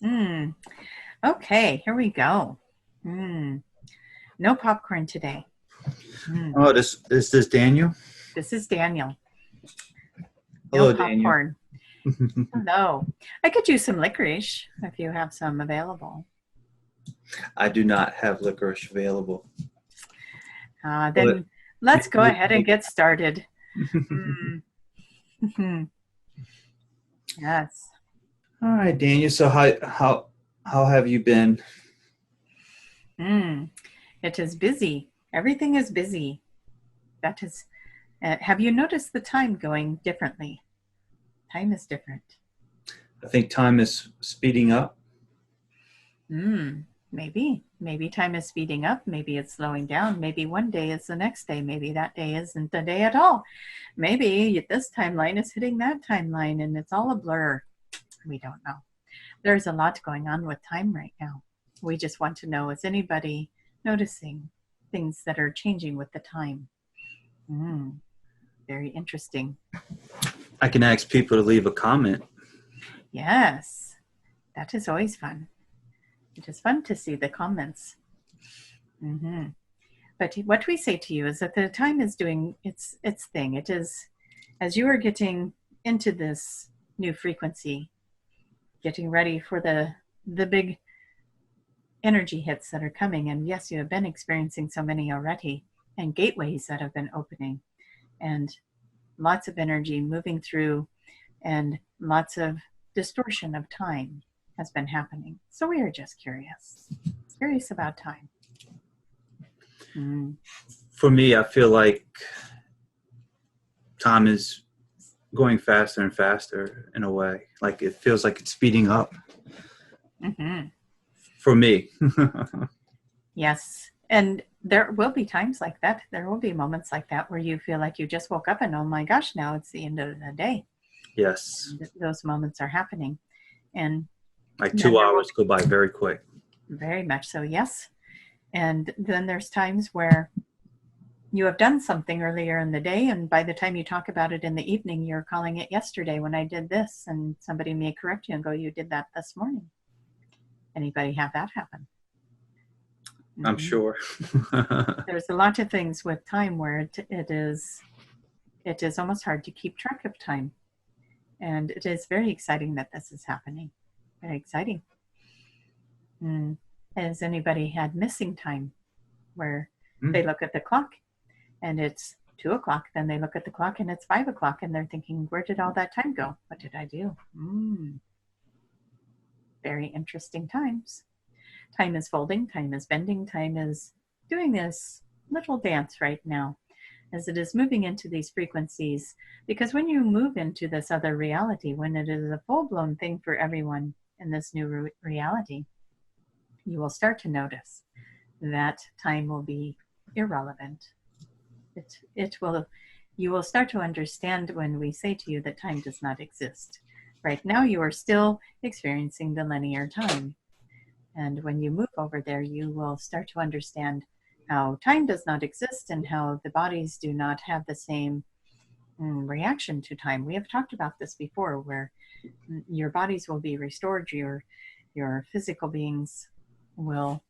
Mm. Okay, here we go. No popcorn today. Oh, this is this Daniel? This is Daniel. No Hello, Daniel. popcorn. Hello. I could use some licorice if you have some available. I do not have licorice available. But Then let's go ahead and get started. Yes. All right, Daniel. So how have you been? It is busy. Everything is busy. That is. Have you noticed the time going differently? Time is different. I think time is speeding up. Maybe time is speeding up. Maybe it's slowing down. Maybe one day is the next day. Maybe that day isn't the day at all. Maybe this timeline is hitting that timeline and it's all a blur. We don't know. There's a lot going on with time right now. We just want to know, is anybody noticing things that are changing with the time? Very interesting. I can ask people to leave a comment. Yes, that is always fun. It is fun to see the comments. But what we say to you is that the time is doing its thing. It is, as you are getting into this new frequency, getting ready for the big energy hits that are coming. And yes, you have been experiencing so many already, and gateways that have been opening, and lots of energy moving through, and lots of distortion of time has been happening. So we are just curious about time. For me, I feel like time is going faster and faster in a way. Like it feels like it's speeding up. For me. Yes. And there will be times like that. There will be moments like that where you feel like you just woke up and, oh my gosh, now it's the end of the day. Yes. And those moments are happening. And like 2 hours go by very quick. Very much so, yes. And then there's times where you have done something earlier in the day, and by the time you talk about it in the evening, you're calling it yesterday when I did this, and somebody may correct you and go, you did that this morning. Anybody have that happen? I'm sure. There's a lot of things with time where it is almost hard to keep track of time. And it is very exciting that this is happening. Very exciting. Has anybody had missing time where they look at the clock and it's 2 o'clock, then they look at the clock and it's 5 o'clock and they're thinking, where did all that time go? What did I do? Very interesting times. Time is folding, time is bending, time is doing this little dance right now as it is moving into these frequencies. Because when you move into this other reality, when it is a full-blown thing for everyone in this new reality, you will start to notice that time will be irrelevant. You will start to understand when we say to you that time does not exist. Right now, you are still experiencing the linear time. And when you move over there, you will start to understand how time does not exist and how the bodies do not have the same reaction to time. We have talked about this before, where your bodies will be restored, your physical beings will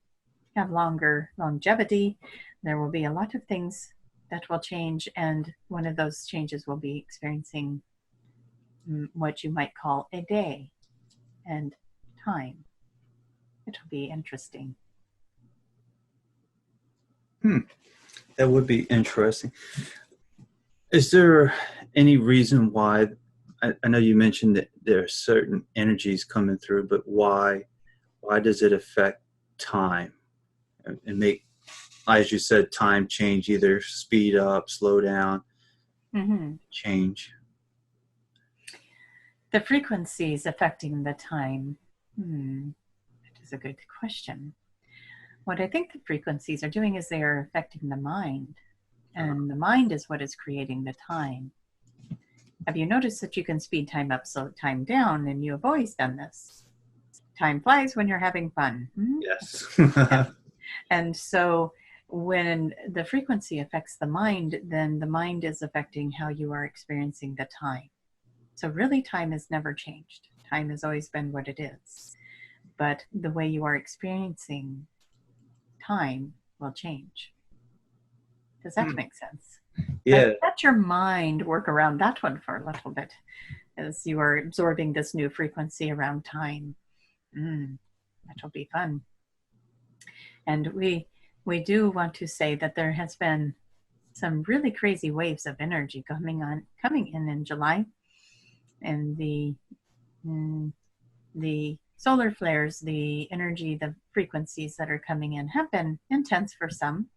have longer longevity. There will be a lot of things that will change, and one of those changes will be experiencing what you might call a day and time. It'll be interesting. That would be interesting. Is there any reason why, I know you mentioned that there are certain energies coming through, but why does it affect time and make, as you said, time change, either speed up, slow down, change? The frequencies affecting the time. That is a good question. What I think the frequencies are doing is they are affecting the mind. And the mind is what is creating the time. Have you noticed that you can speed time up, slow time down, and you have always done this? Time flies when you're having fun. Yes. Yeah. And so when the frequency affects the mind, then the mind is affecting how you are experiencing the time. So really, time has never changed. Time has always been what it is. but the way you are experiencing time will change. Does that make sense? Yeah. Let your mind work around that one for a little bit as you are absorbing this new frequency around time. That'll be fun. And we do want to say that there has been some really crazy waves of energy coming in July, and the solar flares, the energy, the frequencies that are coming in have been intense for some,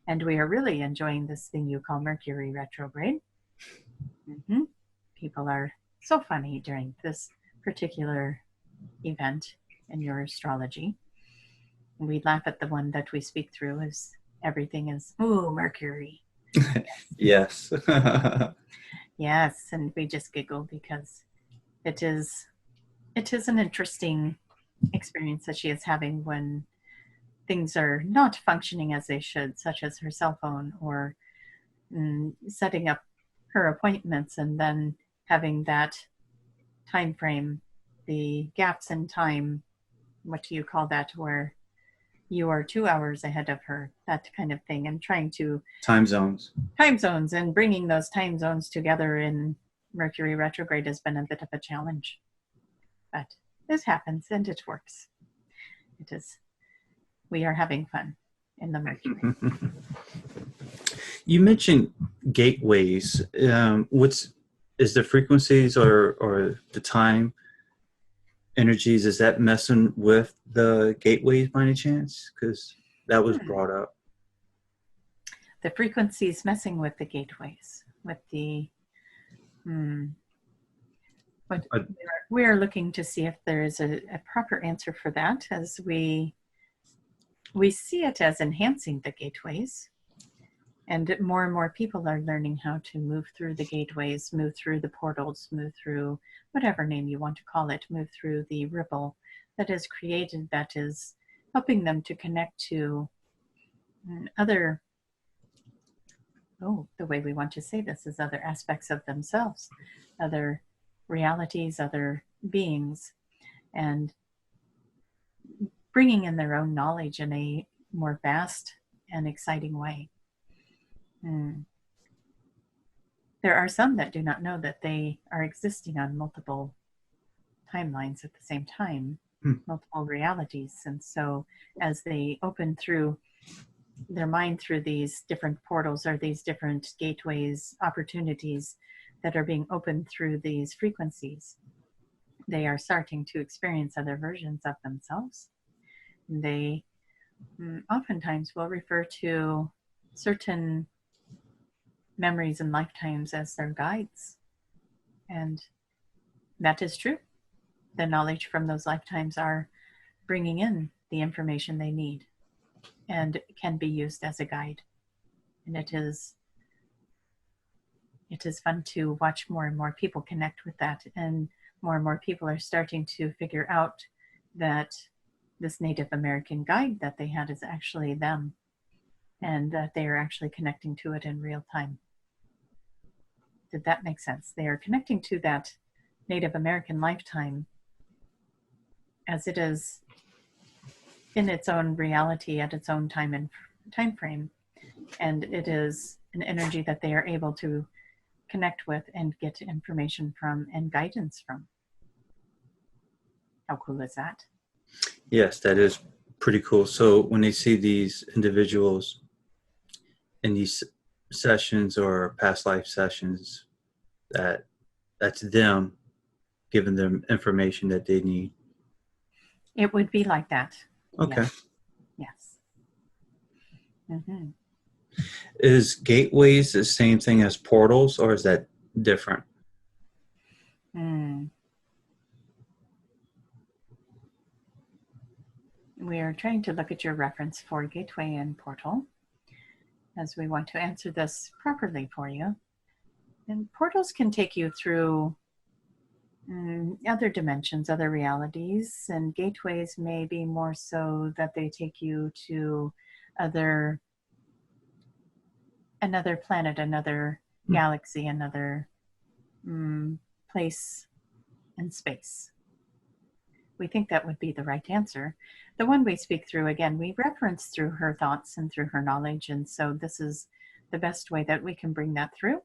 and we are really enjoying this thing you call Mercury retrograde. People are so funny during this particular event in your astrology. We laugh at the one that we speak through as everything is, ooh, Mercury. Yes. Yes, and we just giggle because it is an interesting experience that she is having when things are not functioning as they should, such as her cell phone or setting up her appointments and then having that time frame, the gaps in time, what do you call that, where you are 2 hours ahead of her, that kind of thing, and trying to Time zones and bringing those time zones together in Mercury retrograde has been a bit of a challenge, but this happens and it works. We are having fun in the Mercury. You mentioned gateways. Is the frequencies or the time energies, is that messing with the gateways by any chance? Because that was brought up. The frequencies messing with the gateways, with the we are looking to see if there is a proper answer for that, as we see it as enhancing the gateways, and more people are learning how to move through the gateways, move through the portals, move through whatever name you want to call it, move through the ripple that is created, that is helping them to connect to other, the way we want to say this is other aspects of themselves, other realities, other beings, and bringing in their own knowledge in a more vast and exciting way. There are some that do not know that they are existing on multiple timelines at the same time, multiple realities. And so as they open through their mind through these different portals or these different gateways, opportunities that are being opened through these frequencies, they are starting to experience other versions of themselves. They oftentimes will refer to certain memories and lifetimes as their guides. And that is true. The knowledge from those lifetimes are bringing in the information they need and can be used as a guide. And it is fun to watch more and more people connect with that, and more people are starting to figure out that this Native American guide that they had is actually them, and that they are actually connecting to it in real time. Did that make sense? They are connecting to that Native American lifetime as it is in its own reality at its own time and time frame, and it is an energy that they are able to connect with and get information from and guidance from. How cool is that? Yes, that is pretty cool. So when they see these individuals in these sessions or past life sessions, that's them giving them information that they need. It would be like that. Okay. Yes. Is gateways the same thing as portals, or is that different? We are trying to look at your reference for gateway and portal, as we want to answer this properly for you. And portals can take you through other dimensions, other realities, and gateways may be more so that they take you to another planet, another galaxy, another place in space. we think that would be the right answer. The one we speak through, again, we reference through her thoughts and through her knowledge. And so this is the best way that we can bring that through.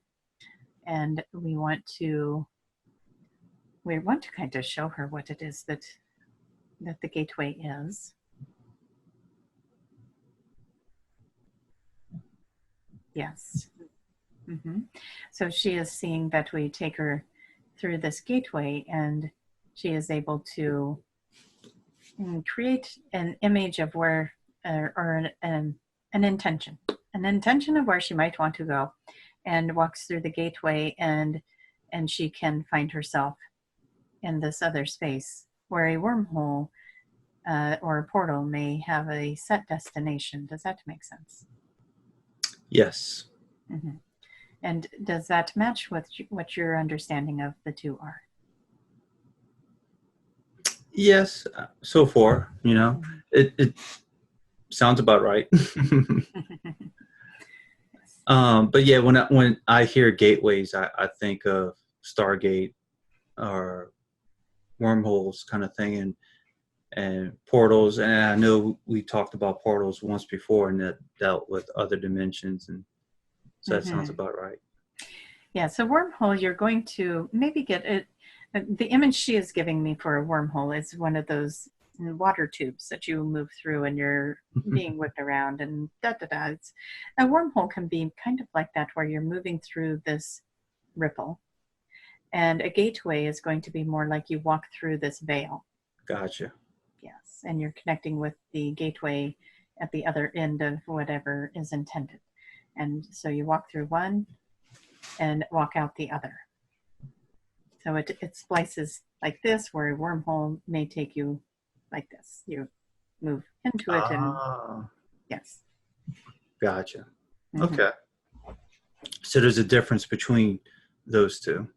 And we want to kind of show her what it is that the gateway is. Yes. Mm-hmm. So she is seeing that we take her through this gateway, and she is able to create an image of where, or an intention of where she might want to go, and walks through the gateway, and she can find herself in this other space where a wormhole or a portal may have a set destination. Does that make sense? Yes. Mm-hmm. And does that match with what your understanding of the two are? Yes, so far, you know, it sounds about right. But yeah, when I hear gateways, I think of Stargate or wormholes kind of thing, and portals. And I know we talked about portals once before, and that dealt with other dimensions, and so that sounds about right. Yeah, so wormhole, you're going to maybe get it. The image she is giving me for a wormhole is one of those water tubes that you move through and you're being whipped around and da-da-da. A wormhole can be kind of like that, where you're moving through this ripple. And a gateway is going to be more like you walk through this veil. Gotcha. Yes, and you're connecting with the gateway at the other end of whatever is intended. And so you walk through one and walk out the other. So it splices like this, where a wormhole may take you like this. You move into it and yes. Gotcha. Okay. So there's a difference between those two,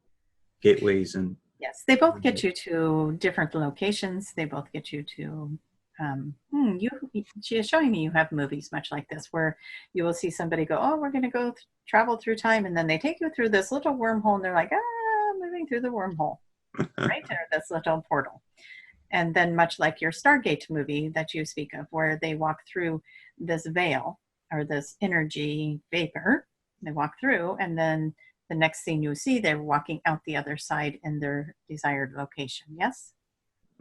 gateways and... Yes, they both get you to different locations. They both get you to... she is showing me you have movies much like this, where you will see somebody go, oh, we're going to go travel through time, and then they take you through this little wormhole, and they're like, moving through the wormhole, right? Or this little portal. And then much like your Stargate movie that you speak of, where they walk through this veil or this energy vapor, they walk through, and then the next scene you see, they're walking out the other side in their desired location. Yes?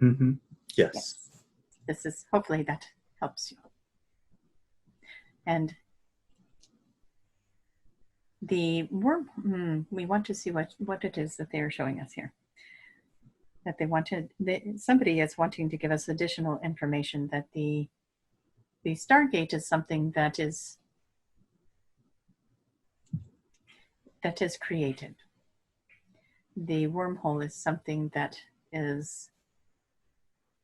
Mm-hmm. Yes. This is, hopefully that helps you. And the worm, we want to see what it is that they are showing us here. That they wanted, somebody is wanting to give us additional information that the Stargate is something that is created. The wormhole is something that is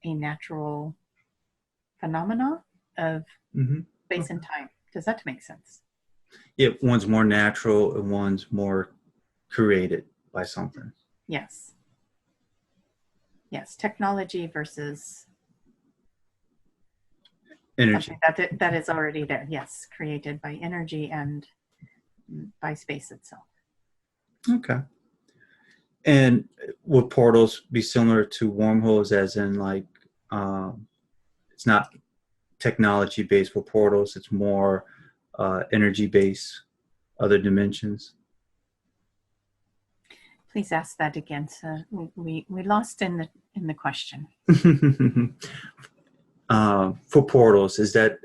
a natural phenomena of space and time. Does that make sense? Yeah, one's more natural and one's more created by something. Yes. Yes, technology versus energy. Something that is already there. Yes, created by energy and by space itself. Okay. And would portals be similar to wormholes, as in like it's not technology based for portals, it's more energy based, other dimensions? Please ask that again. So we lost in the question. For portals, is that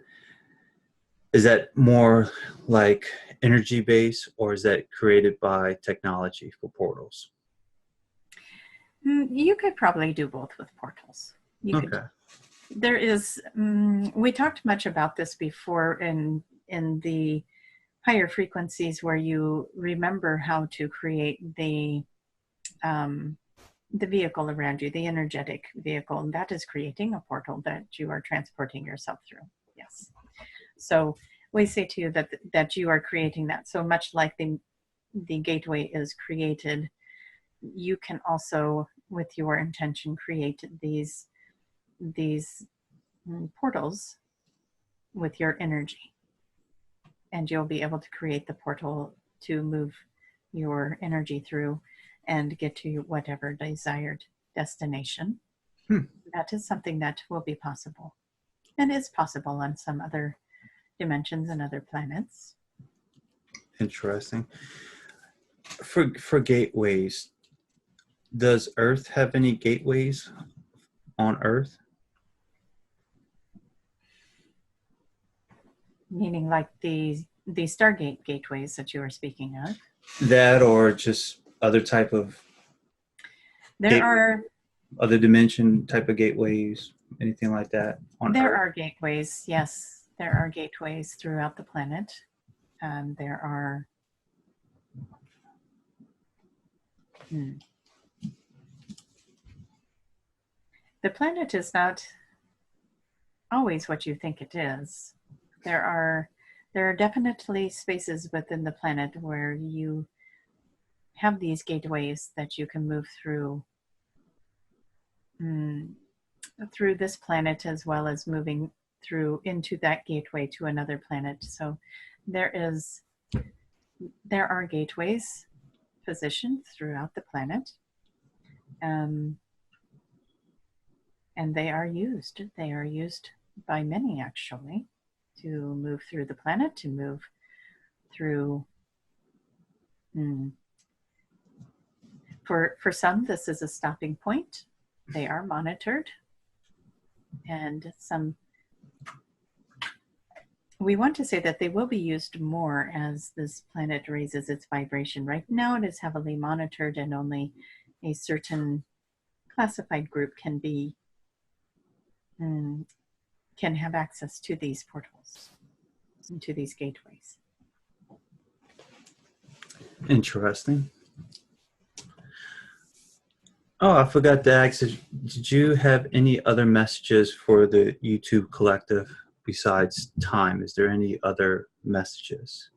more like energy based, or is that created by technology for portals? You could probably do both with portals. Okay. There is, we talked much about this before in the higher frequencies, where you remember how to create the vehicle around you, the energetic vehicle, and that is creating a portal that you are transporting yourself through. Yes. So we say to you that you are creating that. So much like the gateway is created, you can also, with your intention, create these portals with your energy, and you'll be able to create the portal to move your energy through and get to whatever desired destination. That is something that will be possible and is possible on some other dimensions and other planets. Interesting. For gateways, does Earth have any gateways on Earth? Meaning like the Stargate gateways that you were speaking of? That or just other type of other dimension type of gateways, anything like that on There Earth? are gateways, yes. There are gateways throughout the planet. There are the planet is not always what you think it is. There are definitely spaces within the planet where you have these gateways that you can move through through this planet, as well as moving through into that gateway to another planet. So there are gateways positioned throughout the planet, and they are used. They are used by many, actually, to move through the planet, to move through. For some, this is a stopping point. They are monitored, and some. We want to say that they will be used more as this planet raises its vibration. Right now, it is heavily monitored, and only a certain classified group can have access to these portals, to these gateways. Interesting. Oh, I forgot to ask, did you have any other messages for the YouTube collective besides time? Is there any other messages?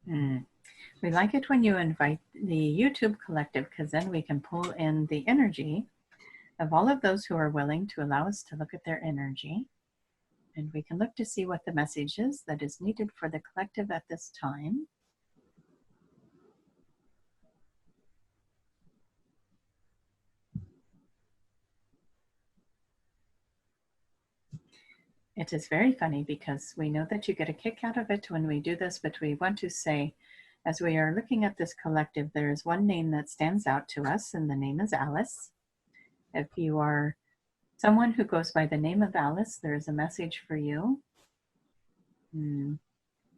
We like it when you invite the YouTube collective, because then we can pull in the energy of all of those who are willing to allow us to look at their energy. And we can look to see what the message is that is needed for the collective at this time. It is very funny because we know that you get a kick out of it when we do this, but we want to say, as we are looking at this collective, there is one name that stands out to us, and the name is Alice. If you are someone who goes by the name of Alice, there is a message for you.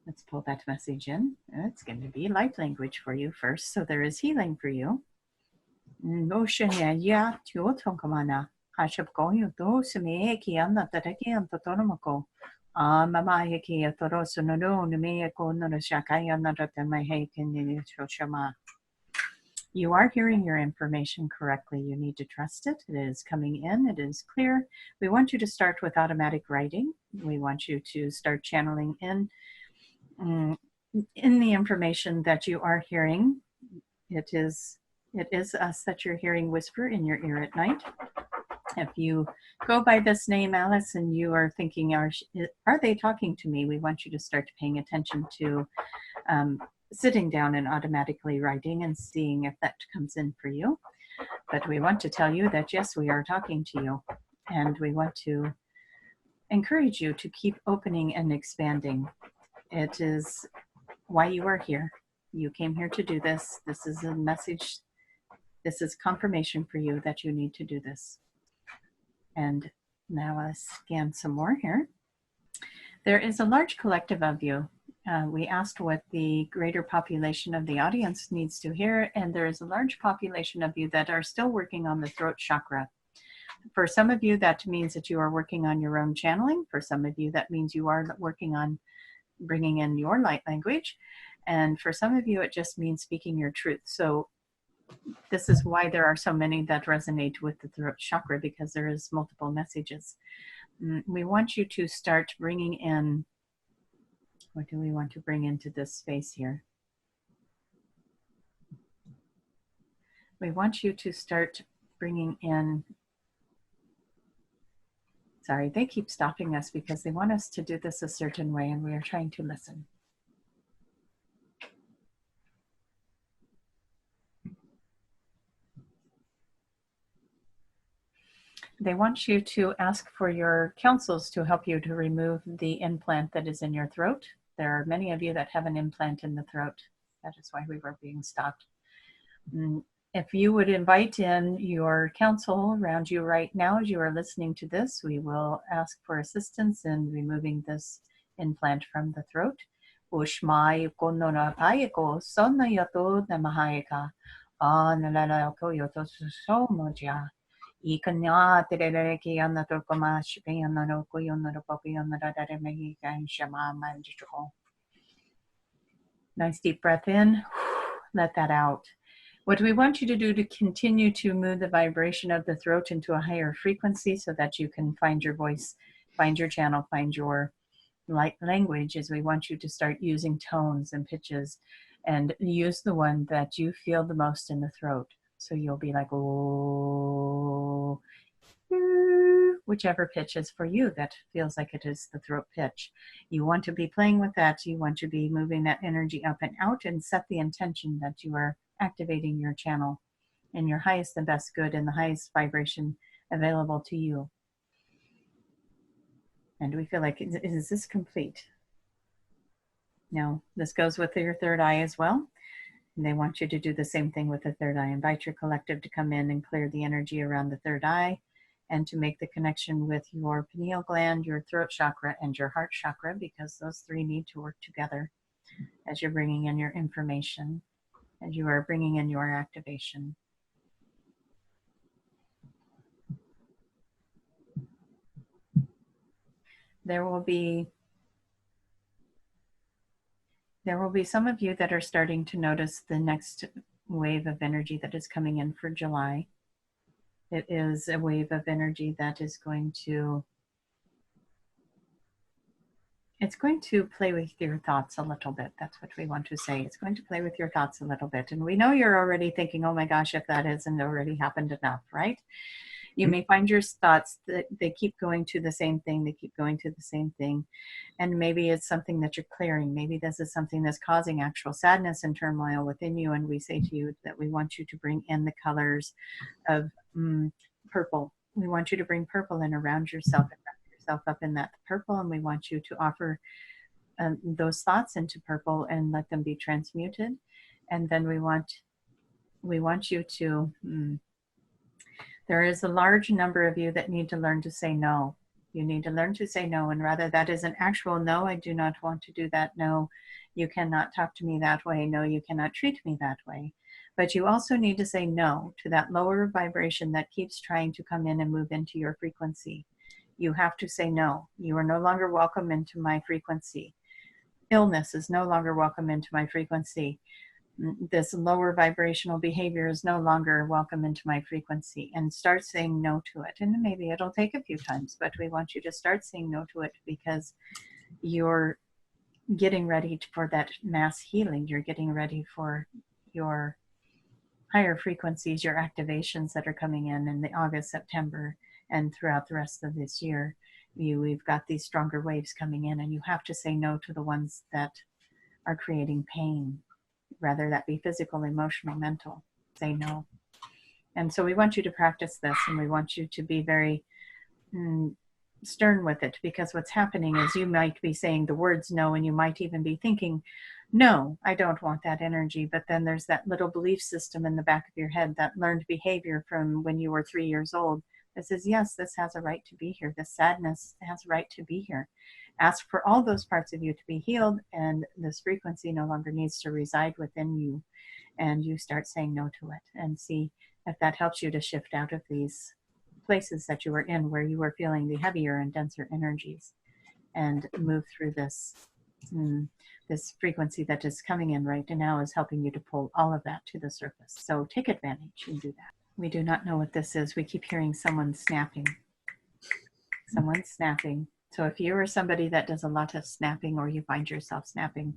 Let's pull that message in. It's going to be light language for you first, so there is healing for you. You are hearing your information correctly. You need to trust it. It is coming in. It is clear. We want you to start with automatic writing. We want you to start channeling in the information that you are hearing. It is us that you're hearing whisper in your ear at night. If you go by this name, Alice, and you are thinking, are they talking to me? We want you to start paying attention to sitting down and automatically writing and seeing if that comes in for you. But we want to tell you that, yes, we are talking to you. And we want to encourage you to keep opening and expanding. It is why you are here. You came here to do this. This is a message. This is confirmation for you that you need to do this. And now I'll scan some more here. There is a large collective of you. We asked what the greater population of the audience needs to hear, and there is a large population of you that are still working on the throat chakra. For some of you, that means that you are working on your own channeling. For some of you, that means you are working on bringing in your light language. And for some of you, it just means speaking your truth. So this is why there are so many that resonate with the throat chakra, because there is multiple messages. We want you to start bringing in, what do we want to bring into this space here? We want you to start bringing in, sorry, they keep stopping us because they want us to do this a certain way, and we are trying to listen. they want you to ask for your counsels to help you to remove the implant that is in your throat. There are many of you that have an implant in the throat. That is why we were being stopped. If you would invite in your counsel around you right now as you are listening to this, we will ask for assistance in removing this implant from the throat. W.H.Y konona paiko sonna yato namahaika. Nalala ko yoto so moja. Ikanya tereki anna tokoma shipana no kuyona popiona dare mehika and shama manjiko. Nice deep breath in. Let that out. What we want you to do to continue to move the vibration of the throat into a higher frequency so that you can find your voice, find your channel, find your light language is we want you to start using tones and pitches and use the one that you feel the most in the throat. So you'll be like, oh, whichever pitch is for you that feels like it is the throat pitch. You want to be playing with that. You want to be moving that energy up and out and set the intention that you are activating your channel in your highest and best good and the highest vibration available to you. And we feel like, is this complete? Now, this goes with your third eye as well. And they want you to do the same thing with the third eye. Invite your collective to come in and clear the energy around the third eye and to make the connection with your pineal gland, your throat chakra, and your heart chakra, because those three need to work together as you're bringing in your information, as you are bringing in your activation. There will be some of you that are starting to notice the next wave of energy that is coming in for July. It is a wave of energy that is going to, it's going to play with your thoughts a little bit. That's what we want to say. It's going to play with your thoughts a little bit. And we know you're already thinking, oh my gosh, if that hasn't already happened enough, right? You may find your thoughts that they keep going to the same thing. They keep going to the same thing. And maybe it's something that you're clearing. Maybe this is something that's causing actual sadness and turmoil within you. And we say to you that we want you to bring in the colors of purple. We want you to bring purple in around yourself and wrap yourself up in that purple. And we want you to offer those thoughts into purple and let them be transmuted. And then we want you to... there is a large number of you that need to learn to say no. You need to learn to say no, and rather that is an actual no, I do not want to do that. No, you cannot talk to me that way. No, you cannot treat me that way. But you also need to say no to that lower vibration that keeps trying to come in and move into your frequency. You have to say no. You are no longer welcome into my frequency. Illness is no longer welcome into my frequency. This lower vibrational behavior is no longer welcome into my frequency, and start saying no to it. And maybe it'll take a few times, but we want you to start saying no to it because you're getting ready for that mass healing. You're getting ready for your higher frequencies, your activations that are coming in the August, September, and throughout the rest of this year. We've got these stronger waves coming in, and you have to say no to the ones that are creating pain. Rather that be physical, emotional, mental. Say no. And so we want you to practice this, and we want you to be very stern with it, because what's happening is you might be saying the words no, and you might even be thinking, no, I don't want that energy. But then there's that little belief system in the back of your head, that learned behavior from when you were 3 years old that says, yes, this has a right to be here. This sadness has a right to be here. Ask for all those parts of you to be healed, and this frequency no longer needs to reside within you. And you start saying no to it, and see if that helps you to shift out of these places that you were in where you were feeling the heavier and denser energies, and move through this this frequency that is coming in right now is helping you to pull all of that to the surface. So take advantage and do that. We do not know what this is. We keep hearing someone snapping. Someone snapping. So if you are somebody that does a lot of snapping, or you find yourself snapping,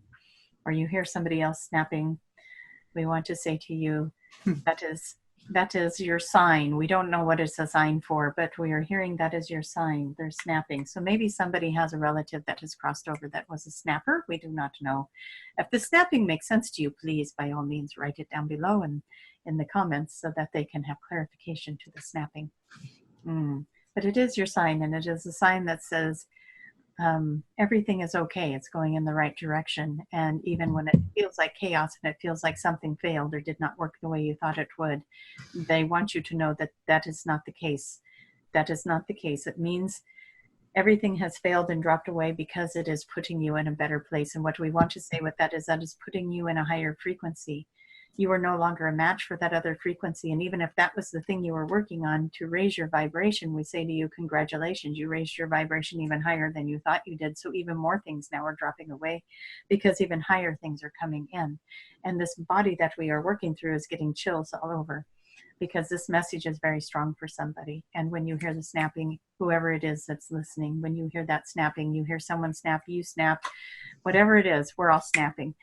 or you hear somebody else snapping, we want to say to you, that is your sign. We don't know what it's a sign for, but we are hearing that is your sign. They're snapping. So maybe somebody has a relative that has crossed over that was a snapper. We do not know. If the snapping makes sense to you, please, by all means, write it down below and in the comments so that they can have clarification to the snapping. But it is your sign, and it is a sign that says everything is okay. It's going in the right direction. And even when it feels like chaos and it feels like something failed or did not work the way you thought it would, they want you to know that that is not the case. That is not the case. It means everything has failed and dropped away because it is putting you in a better place. And what we want to say with that is putting you in a higher frequency. You are no longer a match for that other frequency. And even if that was the thing you were working on to raise your vibration, we say to you, congratulations, you raised your vibration even higher than you thought you did. So even more things now are dropping away because even higher things are coming in. And this body that we are working through is getting chills all over, because this message is very strong for somebody. And when you hear the snapping, whoever it is that's listening, when you hear that snapping, you hear someone snap, you snap, whatever it is, we're all snapping.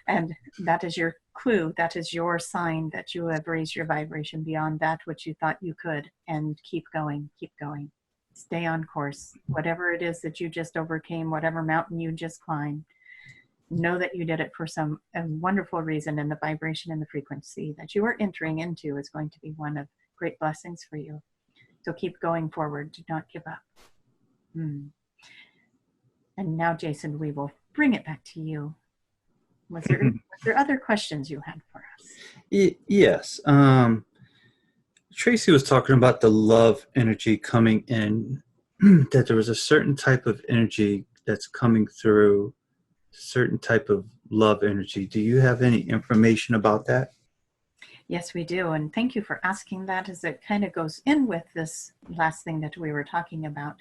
And that is your clue. That is your sign that you have raised your vibration beyond that which you thought you could. And keep going, keep going. Stay on course. Whatever it is that you just overcame, whatever mountain you just climbed, know that you did it for a wonderful reason, and the vibration and the frequency that you are entering into is going to be one of great blessings for you. So keep going forward. Do not give up. And now, Jason, we will bring it back to you. Was there other questions you had for us? Yes. Tracie was talking about the love energy coming in, that there was a certain type of energy that's coming through, certain type of love energy. Do you have any information about that? Yes, we do. And thank you for asking that, as it kind of goes in with this last thing that we were talking about.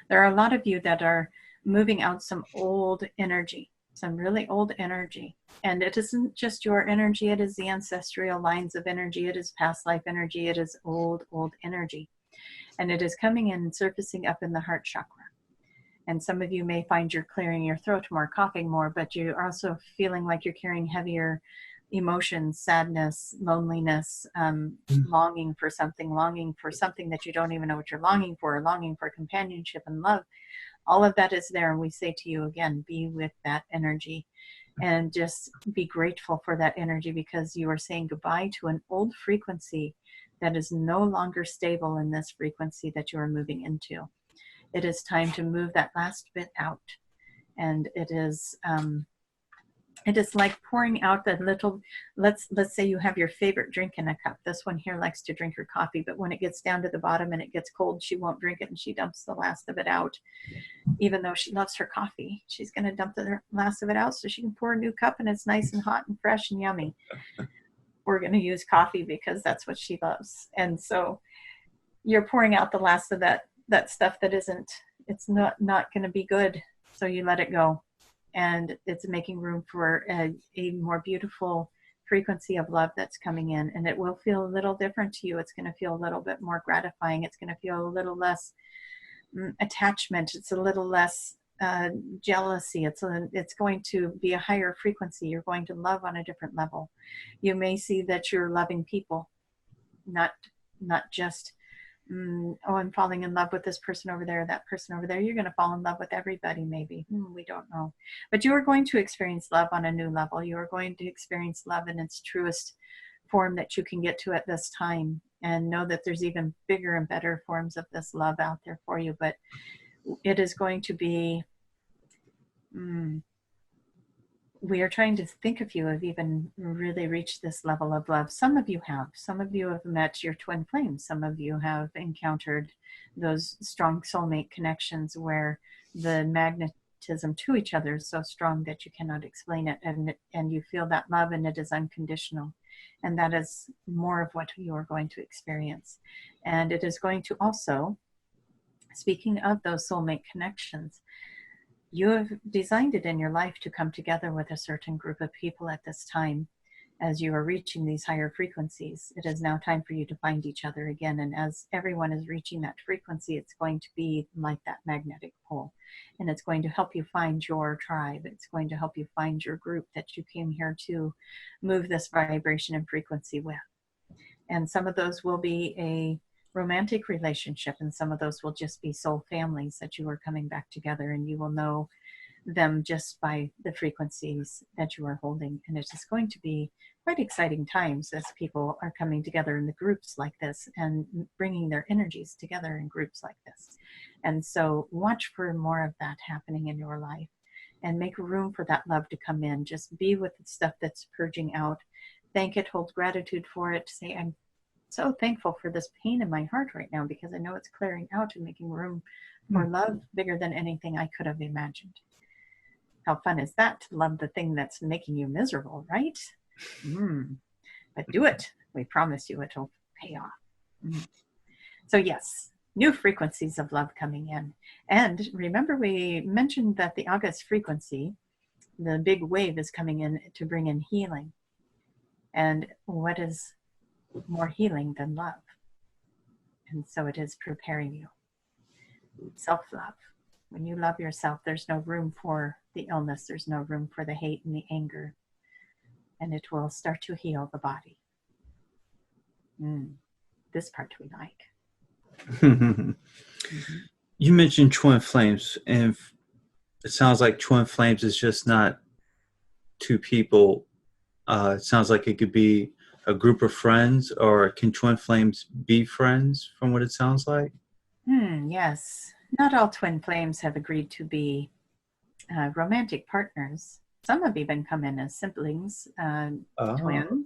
There are a lot of you that are moving out some old energy, some really old energy. And it isn't just your energy, it is the ancestral lines of energy, it is past life energy, it is old energy. And it is coming in and surfacing up in the heart chakra. And some of you may find you're clearing your throat more, coughing more, but you're also feeling like you're carrying heavier emotions, sadness, loneliness, longing for something that you don't even know what you're longing for companionship and love. All of that is there. And we say to you again, be with that energy and just be grateful for that energy, because you are saying goodbye to an old frequency that is no longer stable in this frequency that you are moving into. It is time to move that last bit out. And it is like pouring out that little, let's say you have your favorite drink in a cup. This one here likes to drink her coffee, but when it gets down to the bottom and it gets cold, she won't drink it, and she dumps the last of it out. Even though she loves her coffee, she's going to dump the last of it out so she can pour a new cup and it's nice and hot and fresh and yummy. We're going to use coffee because that's what she loves. And so you're pouring out the last of that stuff that isn't, it's not going to be good. So you let it go. And it's making room for a more beautiful frequency of love that's coming in. And it will feel a little different to you. It's going to feel a little bit more gratifying. It's going to feel a little less attachment. It's a little less jealousy. It's going to be a higher frequency. You're going to love on a different level. You may see that you're loving people, not just, I'm falling in love with this person over there, that person over there. You're going to fall in love with everybody, maybe. We don't know. But you are going to experience love on a new level. You are going to experience love in its truest form that you can get to at this time, and know that there's even bigger and better forms of this love out there for you. But it is going to be, we are trying to think of you have even really reached this level of love. Some of you have met your twin flames. Some of you have encountered those strong soulmate connections where the magnetism to each other is so strong that you cannot explain it. And you feel that love, and it is unconditional. And that is more of what you are going to experience. And it is going to also, speaking of those soulmate connections, you have designed it in your life to come together with a certain group of people at this time. As you are reaching these higher frequencies, it is now time for you to find each other again. And as everyone is reaching that frequency, it's going to be like that magnetic pole. And it's going to help you find your tribe. It's going to help you find your group that you came here to move this vibration and frequency with. And some of those will be a romantic relationship, and some of those will just be soul families that you are coming back together, and you will know them just by the frequencies that you are holding. And it is going to be quite exciting times as people are coming together in the groups like this and bringing their energies together in groups like this. And so watch for more of that happening in your life and make room for that love to come in. Just be with the stuff that's purging out. Thank it, hold gratitude for it. Say, I'm so thankful for this pain in my heart right now because I know it's clearing out and making room for love bigger than anything I could have imagined. How fun is that to love the thing that's making you miserable, right? But do it. We promise you it'll pay off. So yes, new frequencies of love coming in. And remember we mentioned that the August frequency, the big wave, is coming in to bring in healing. And what is more healing than love? And so it is preparing you. Self-love. When you love yourself, there's no room for the illness. There's no room for the hate and the anger. And it will start to heal the body. This part we like. You mentioned twin flames, and it sounds like twin flames is just not two people. It sounds like it could be a group of friends, or can twin flames be friends from what it sounds like? Yes. Not all twin flames have agreed to be romantic partners. Some have even come in as siblings, twins.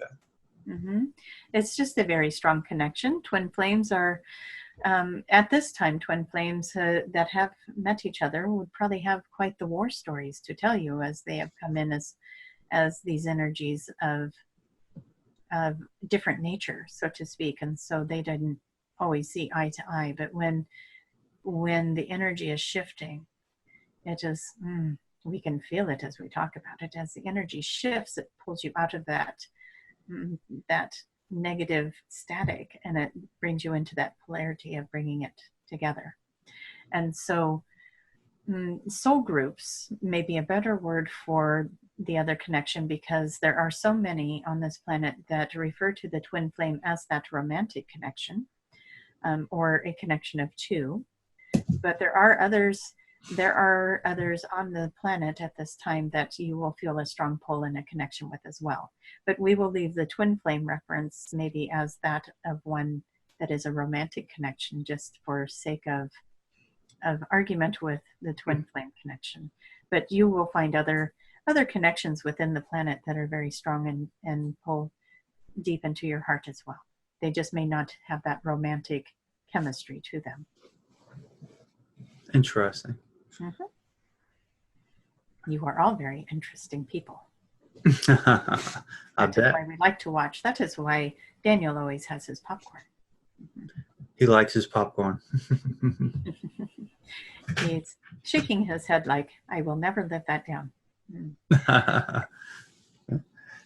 Okay. It's just a very strong connection. Twin flames are, at this time, twin flames that have met each other would probably have quite the war stories to tell you, as they have come in as these energies of different nature, so to speak. And so they didn't always see eye to eye. But when the energy is shifting, it is, we can feel it as we talk about it. As the energy shifts, it pulls you out of that negative static, and it brings you into that polarity of bringing it together. And so soul groups may be a better word for the other connection, because there are so many on this planet that refer to the twin flame as that romantic connection, or a connection of two. But there are others on the planet at this time that you will feel a strong pull and a connection with as well. But we will leave the twin flame reference maybe as that of one that is a romantic connection, just for sake of argument with the twin flame connection. But you will find other connections within the planet that are very strong and pull deep into your heart as well. They just may not have that romantic chemistry to them. Interesting. You are all very interesting people. I That bet. is why we like to watch. That is why Daniel always has his popcorn. He likes his popcorn. He's shaking his head like, I will never live that down.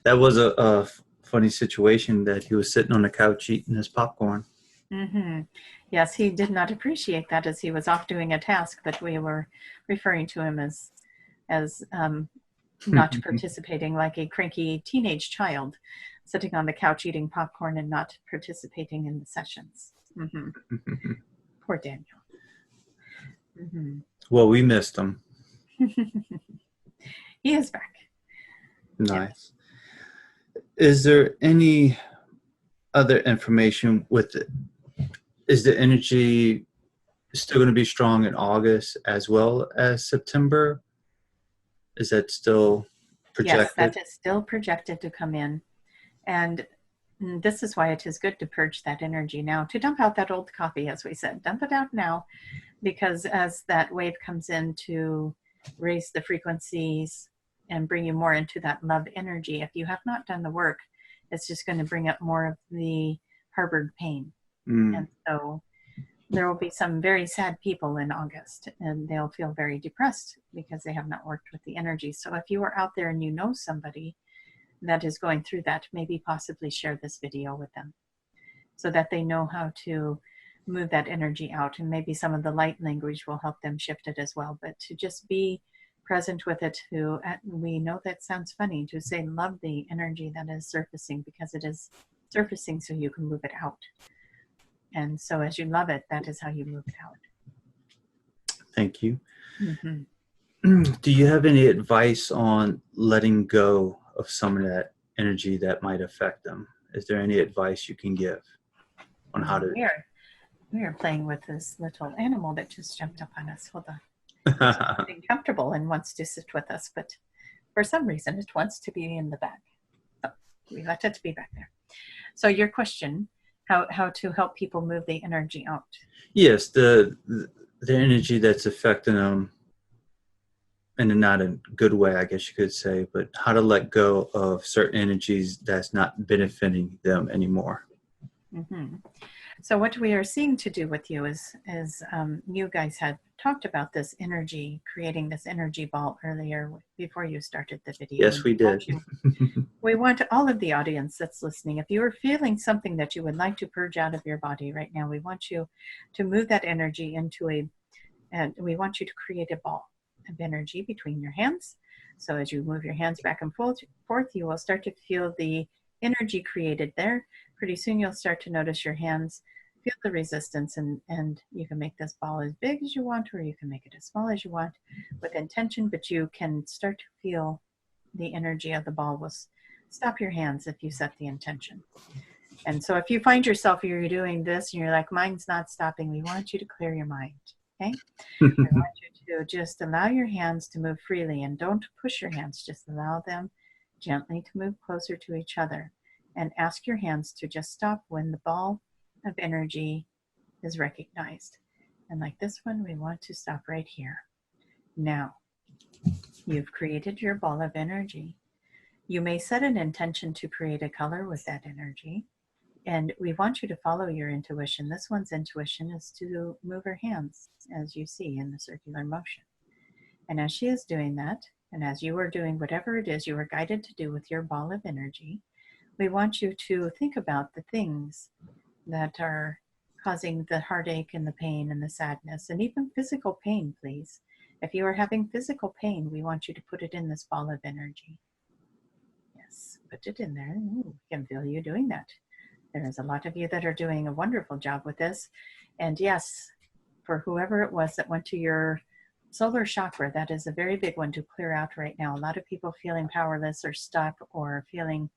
That was a funny situation, that he was sitting on the couch eating his popcorn. Yes, he did not appreciate that, as he was off doing a task, but we were referring to him as not participating, like a cranky teenage child sitting on the couch eating popcorn and not participating in the sessions. Poor Daniel. Well, we missed him. He is back. Nice. Is there any other information with it? Is the energy still going to be strong in August as well as September? Is that still projected? Yes, that is still projected to come in. And this is why it is good to purge that energy now, to dump out that old coffee, as we said. Dump it out now, because as that wave comes in to raise the frequencies and bring you more into that love energy, if you have not done the work, it's just going to bring up more of the harbored pain. And so there will be some very sad people in August, and they'll feel very depressed because they have not worked with the energy. So if you are out there and you know somebody that is going through that, maybe possibly share this video with them so that they know how to move that energy out. And maybe some of the light language will help them shift it as well. But to just be present with it, we know that sounds funny to say love the energy that is surfacing, because it is surfacing so you can move it out. And so as you love it, that is how you move it out. Thank you. Do you have any advice on letting go of some of that energy that might affect them? Is there any advice you can give on how to? We are playing with this little animal that just jumped up on us. Hold on. It's getting comfortable and wants to sit with us, but for some reason it wants to be in the back. So we let it be back there. So your question, how to help people move the energy out? Yes, the energy that's affecting them in not a good way, I guess you could say, but how to let go of certain energies that's not benefiting them anymore. Mm-hmm. So what we are seeing to do with you is you guys had talked about this energy, creating this energy ball earlier before you started the video. Yes, we did. We want all of the audience that's listening, if you are feeling something that you would like to purge out of your body right now, we want you to move that energy into and we want you to create a ball of energy between your hands. So as you move your hands back and forth, you will start to feel the energy created there. Pretty soon you'll start to notice your hands feel the resistance, and you can make this ball as big as you want, or you can make it as small as you want with intention, but you can start to feel the energy of the ball will stop your hands if you set the intention. And so if you find yourself, you're doing this and you're like, mine's not stopping, we want you to clear your mind, okay? I want you to just allow your hands to move freely, and don't push your hands, just allow them gently to move closer to each other, and ask your hands to just stop when the ball of energy is recognized. And like this one, we want to stop right here. Now, you've created your ball of energy. You may set an intention to create a color with that energy, and we want you to follow your intuition. This one's intuition is to move her hands, as you see in the circular motion. And as she is doing that, and as you are doing whatever it is you are guided to do with your ball of energy, we want you to think about the things that are causing the heartache and the pain and the sadness, and even physical pain, please. If you are having physical pain, we want you to put it in this ball of energy. Yes, put it in there. Ooh, I can feel you doing that. There's a lot of you that are doing a wonderful job with this. And yes, for whoever it was that went to your solar chakra, that is a very big one to clear out right now. A lot of people feeling powerless or stuck, or feeling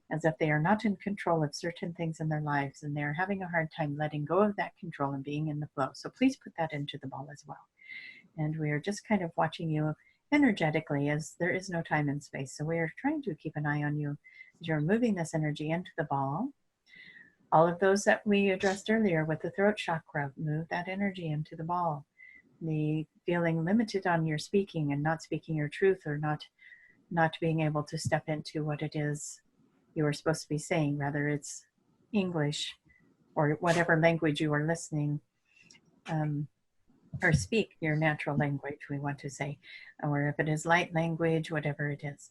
as if they are not in control of certain things in their lives, and they're having a hard time letting go of that control and being in the flow. So please put that into the ball as well. And we are just kind of watching you energetically, as there is no time and space. So we are trying to keep an eye on you as you're moving this energy into the ball. All of those that we addressed earlier with the throat chakra, move that energy into the ball. The feeling limited on your speaking and not speaking your truth, or not being able to step into what it is you are supposed to be saying, whether it's English or whatever language you are listening, or speak your natural language, we want to say, or if it is light language, whatever it is.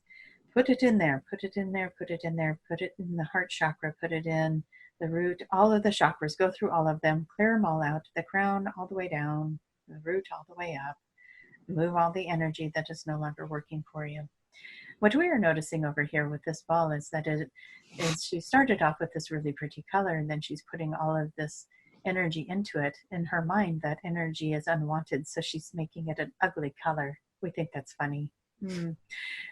Put it in there, put it in there, put it in there, put it in the heart chakra, put it in the root, all of the chakras, go through all of them, clear them all out, the crown all the way down, the root all the way up, move all the energy that is no longer working for you. What we are noticing over here with this ball is that she started off with this really pretty color, and then she's putting all of this energy into it. In her mind, that energy is unwanted, so she's making it an ugly color. We think that's funny.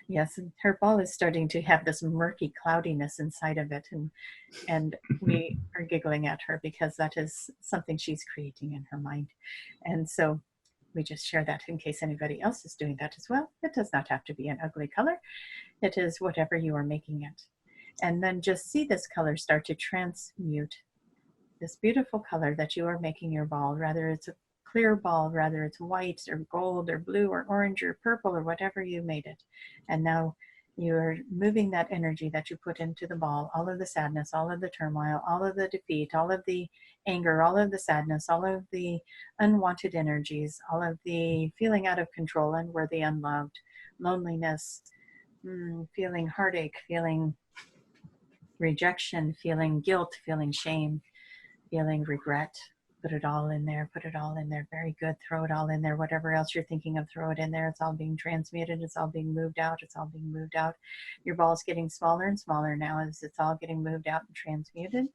Yes, and her ball is starting to have this murky cloudiness inside of it, and we are giggling at her because that is something she's creating in her mind. And so we just share that in case anybody else is doing that as well. It does not have to be an ugly color. It is whatever you are making it. And then just see this color start to transmute this beautiful color that you are making your ball, whether it's a clear ball, whether it's white or gold or blue or orange or purple or whatever you made it. And now you're moving that energy that you put into the ball, all of the sadness, all of the turmoil, all of the defeat, all of the anger, all of the sadness, all of the unwanted energies, all of the feeling out of control, unworthy, unloved, loneliness, feeling heartache, feeling rejection, feeling guilt, feeling shame, feeling regret. Put it all in there, put it all in there. Very good. Throw it all in there. Whatever else you're thinking of, throw it in there. It's all being transmuted. It's all being moved out. It's all being moved out. Your ball's getting smaller and smaller now as it's all getting moved out and transmuted.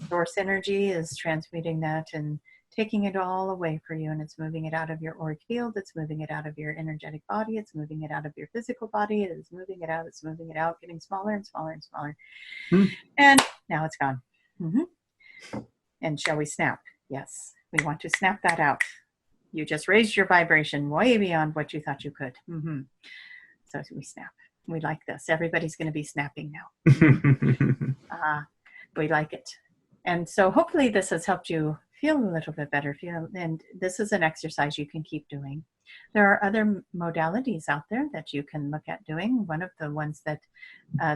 Source energy is transmuting that and taking it all away for you, and it's moving it out of your auric field, it's moving it out of your energetic body, it's moving it out of your physical body, it is moving it out, it's moving it out, getting smaller and smaller and smaller. And now it's gone. And shall we snap? Yes, we want to snap that out. You just raised your vibration way beyond what you thought you could. So we snap. We like this. Everybody's going to be snapping now. We like it. And so hopefully this has helped you feel a little bit better. And this is an exercise you can keep doing. There are other modalities out there that you can look at doing. One of the ones that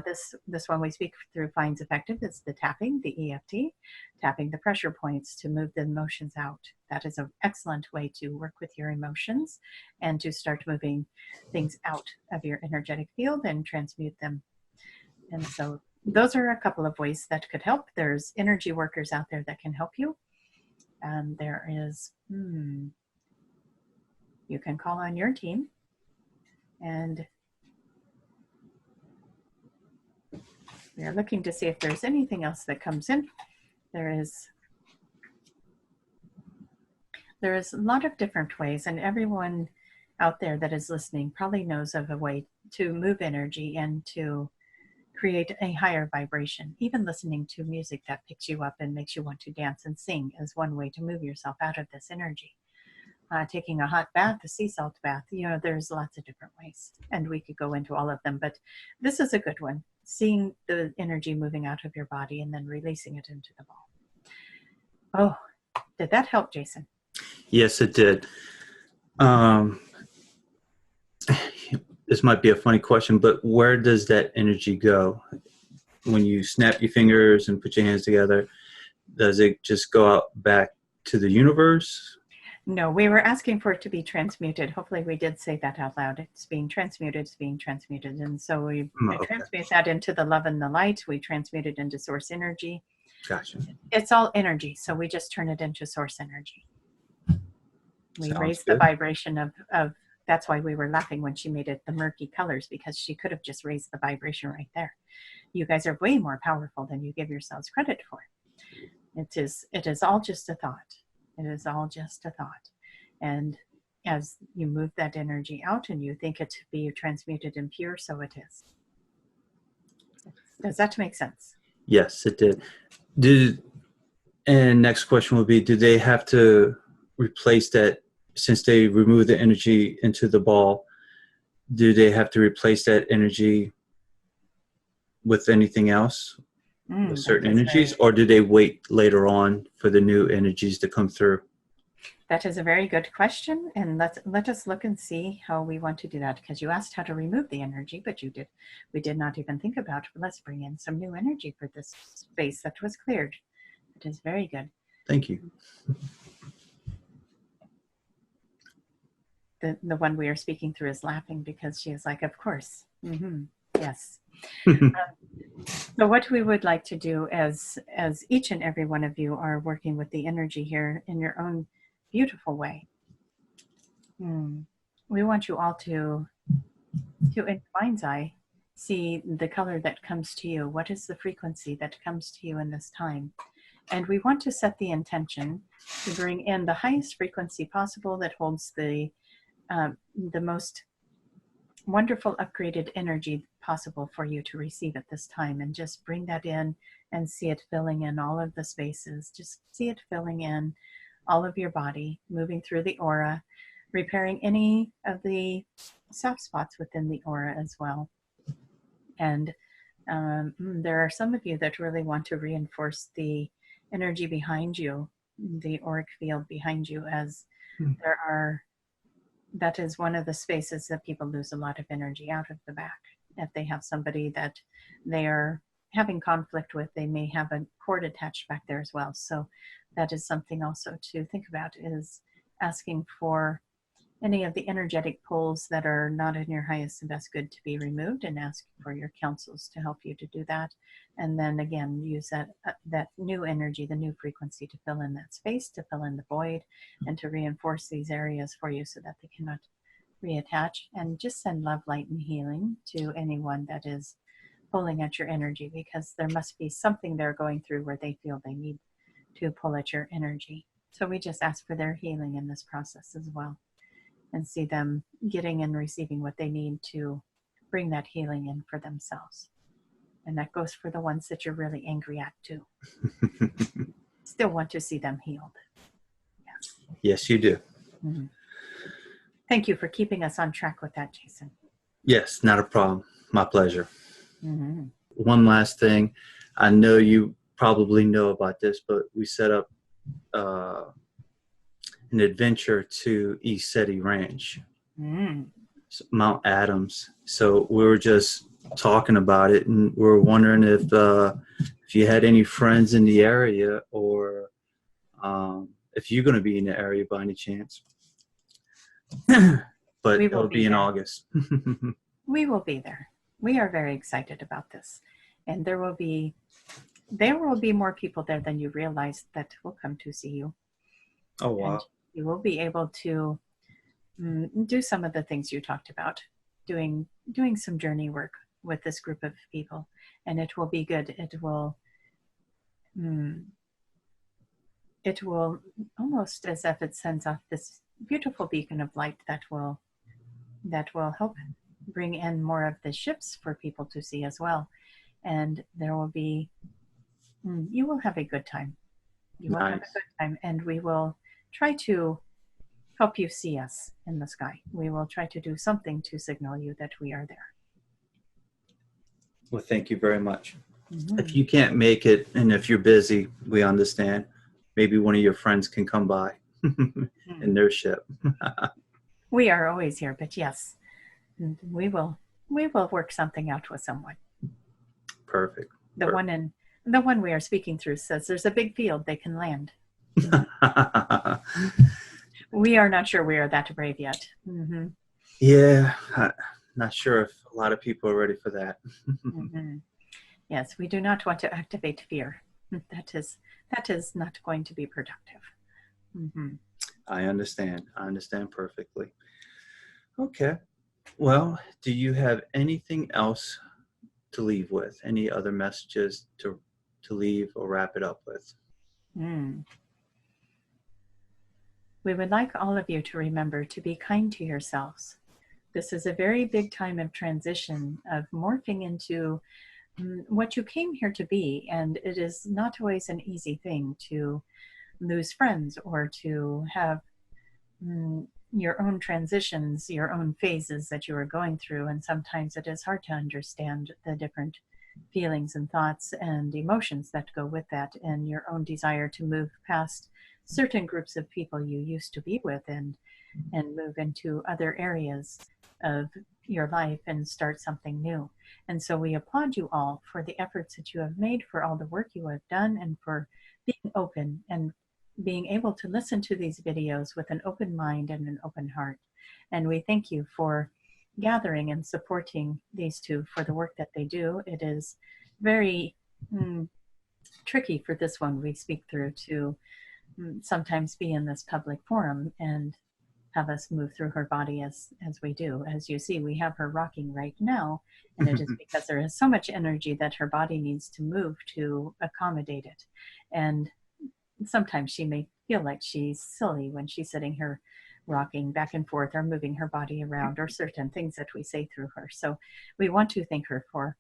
this one we speak through finds effective is the tapping, the EFT, tapping the pressure points to move the emotions out. That is an excellent way to work with your emotions and to start moving things out of your energetic field and transmute them. And so those are a couple of ways that could help. There's energy workers out there that can help you. There is, you can call on your team, and we are looking to see if there's anything else that comes in. There is a lot of different ways, and everyone out there that is listening probably knows of a way to move energy and to create a higher vibration. Even listening to music that picks you up and makes you want to dance and sing is one way to move yourself out of this energy. Taking a hot bath, a sea salt bath, there's lots of different ways, and we could go into all of them, but this is a good one. Seeing the energy moving out of your body and then releasing it into the ball. Oh, did that help, Jason? Yes, it did. This might be a funny question, but where does that energy go? When you snap your fingers and put your hands together, does it just go out back to the universe? No, we were asking for it to be transmuted. Hopefully we did say that out loud. It's being transmuted, it's being transmuted. And so we transmute that into the love and the light. We transmute it into source energy. Gotcha. It's all energy, so we just turn it into source energy. We raise good. the vibration of, that's why we were laughing when she made it the murky colors, because she could have just raised the vibration right there. You guys are way more powerful than you give yourselves credit for. It is all just a thought. It is all just a thought. And as you move that energy out and you think it to be transmuted and pure, so it is. Does that make sense? Yes, it did. And next question would be, do they have to replace that, since they remove the energy into the ball, do they have to replace that energy with anything else? With certain energies, or do they wait later on for the new energies to come through? That is a very good question, and let us look and see how we want to do that, because you asked how to remove the energy, but we did not even think about, let's bring in some new energy for this space that was cleared. It is very good. Thank you. The one we are speaking through is laughing because she is like, of course. Yes. So what we would like to do as each and every one of you are working with the energy here in your own beautiful way, we want you all to in mind's eye, see the color that comes to you. What is the frequency that comes to you in this time? And we want to set the intention to bring in the highest frequency possible that holds the most wonderful upgraded energy possible for you to receive at this time, and just bring that in and see it filling in all of the spaces. Just see it filling in all of your body, moving through the aura, repairing any of the soft spots within the aura as well. And there are some of you that really want to reinforce the energy behind you, the auric field behind you, as that is one of the spaces that people lose a lot of energy out of the back. If they have somebody that they are having conflict with, they may have a cord attached back there as well. So that is something also to think about, is asking for any of the energetic pulls that are not in your highest and best good to be removed, and ask for your counsels to help you to do that. And then again, use that new energy, the new frequency, to fill in that space, to fill in the void, and to reinforce these areas for you so that they cannot reattach. And just send love, light, and healing to anyone that is pulling at your energy, because there must be something they're going through where they feel they need to pull at your energy. So we just ask for their healing in this process as well, and see them getting and receiving what they need to bring that healing in for themselves. And that goes for the ones that you're really angry at too. Still want to see them healed. Yes. Yes, you do. Mm-hmm. Thank you for keeping us on track with that, Jason. Yes, not a problem. My pleasure. Mm-hmm. One last thing. I know you probably know about this, but we set up an adventure to East City Ranch, Mount Adams. So we were just talking about it, and we were wondering if you had any friends in the area, or if you're going to be in the area by any chance. But it'll be in August. We will be there. We are very excited about this, and there will be more people there than you realize that will come to see you. Oh, wow. And you will be able to do some of the things you talked about, doing some journey work with this group of people, and it will be good. It will almost as if it sends off this beautiful beacon of light that will help bring in more of the ships for people to see as well. And there will be, you will have a good time. You will have a good time, and we will try to help you see us in the sky. We will try to do something to signal you that we are there. Well, thank you very much. Mm-hmm. If you can't make it, and if you're busy, we understand. Maybe one of your friends can come by in their ship. We are always here, but yes, we will work something out with someone. Perfect. The one we are speaking through says there's a big field they can land. We are not sure we are that brave yet. Mm-hmm. Yeah, not sure if a lot of people are ready for that. Mm-hmm. Yes, we do not want to activate fear. That is not going to be productive. Mm-hmm. I understand perfectly. Okay. Well, do you have anything else to leave with? Any other messages to leave or wrap it up with? We would like all of you to remember to be kind to yourselves. This is a very big time of transition, of morphing into what you came here to be, and it is not always an easy thing to lose friends or to have your own transitions, your own phases that you are going through, and sometimes it is hard to understand the different feelings and thoughts and emotions that go with that, and your own desire to move past certain groups of people you used to be with and move into other areas of your life and start something new. And so we applaud you all for the efforts that you have made, for all the work you have done, and for being open and being able to listen to these videos with an open mind and an open heart. And we thank you for gathering and supporting these two for the work that they do. It is very tricky for this one we speak through to sometimes be in this public forum and have us move through her body as we do. As you see, we have her rocking right now, and it is because there is so much energy that her body needs to move to accommodate it. And sometimes she may feel like she's silly when she's sitting here rocking back and forth or moving her body around, or certain things that we say through her. So we want to thank her for